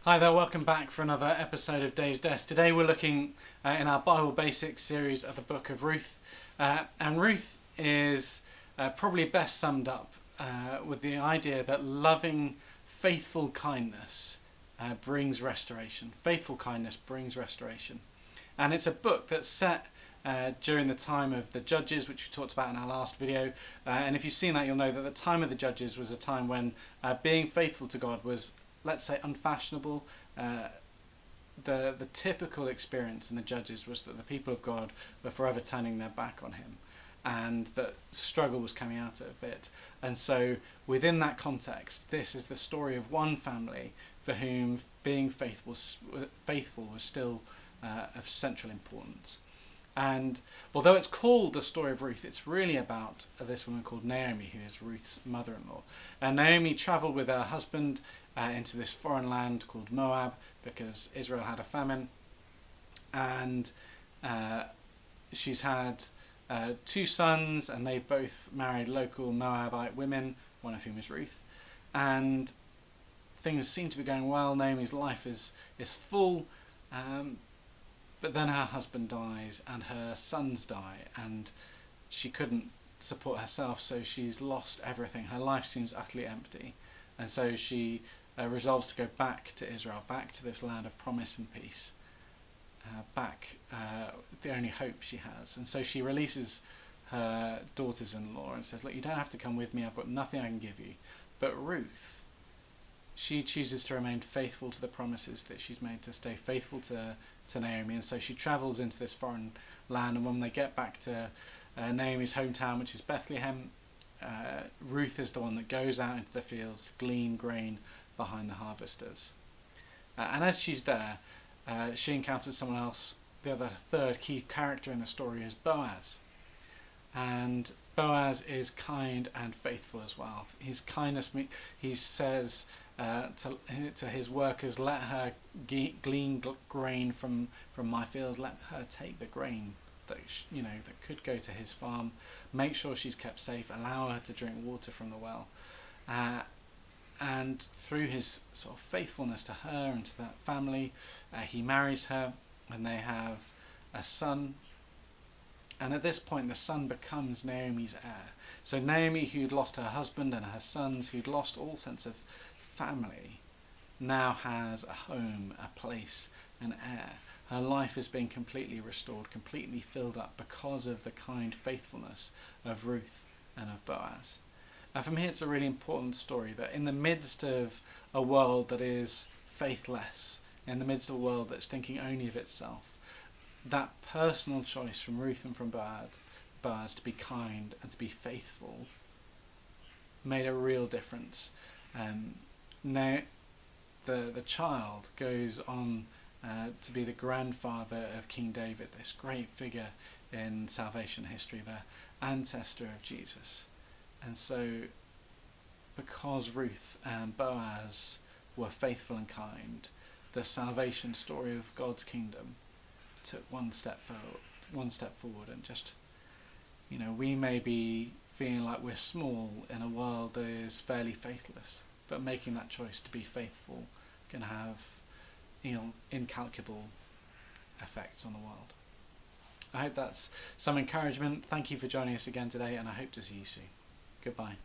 Hi there, welcome back for another episode of Dave's Desk. Today we're looking in our Bible Basics series at the book of Ruth. And Ruth is probably best summed up with the idea that loving, faithful kindness brings restoration. Faithful kindness brings restoration. And it's a book that's set during the time of the Judges, which we talked about in our last video. And if you've seen that, you'll know that the time of the Judges was a time when being faithful to God was, let's say, unfashionable. The typical experience in the Judges was that the people of God were forever turning their back on him, and that struggle was coming out of it. And so within that context, this is the story of one family for whom being faithful was still of central importance. And although it's called the story of Ruth, it's really about this woman called Naomi, who is Ruth's mother-in-law. And Naomi travelled with her husband into this foreign land called Moab because Israel had a famine. And she's had two sons, and they've both married local Moabite women, one of whom is Ruth. And things seem to be going well. Naomi's life is full. But then her husband dies and her sons die, and she couldn't support herself, so she's lost everything. Her life seems utterly empty, and so she resolves to go back to Israel, back to this land of promise and peace, the only hope she has. And so she releases her daughters-in-law and says, look, you don't have to come with me, I've got nothing I can give you. But Ruth, she chooses to remain faithful to the promises that she's made, to stay faithful to Naomi. And so she travels into this foreign land, and when they get back to Naomi's hometown, which is Bethlehem, Ruth is the one that goes out into the fields to glean grain behind the harvesters. And as she's there, she encounters someone else. The other third key character in the story is Boaz. And Boaz is kind and faithful as well. His kindness, he says to his workers, let her glean grain from my fields, let her take the grain that that could go to his farm, make sure she's kept safe, allow her to drink water from the well. And through his sort of faithfulness to her and to that family, he marries her, and they have a son. And at this point, the son becomes Naomi's heir. So Naomi, who'd lost her husband and her sons, who'd lost all sense of family, now has a home, a place, an heir. Her life is being completely restored, completely filled up because of the kind faithfulness of Ruth and of Boaz. And for me, it's a really important story that in the midst of a world that is faithless, in the midst of a world that's thinking only of itself, that personal choice from Ruth and from Boaz to be kind and to be faithful made a real difference. Now the child goes on to be the grandfather of King David, this great figure in salvation history, the ancestor of Jesus. And so because Ruth and Boaz were faithful and kind, the salvation story of God's kingdom took one step forward, and just, we may be feeling like we're small in a world that is fairly faithless, but making that choice to be faithful can have, incalculable effects on the world. I hope that's some encouragement. Thank you for joining us again today, and I hope to see you soon. Goodbye.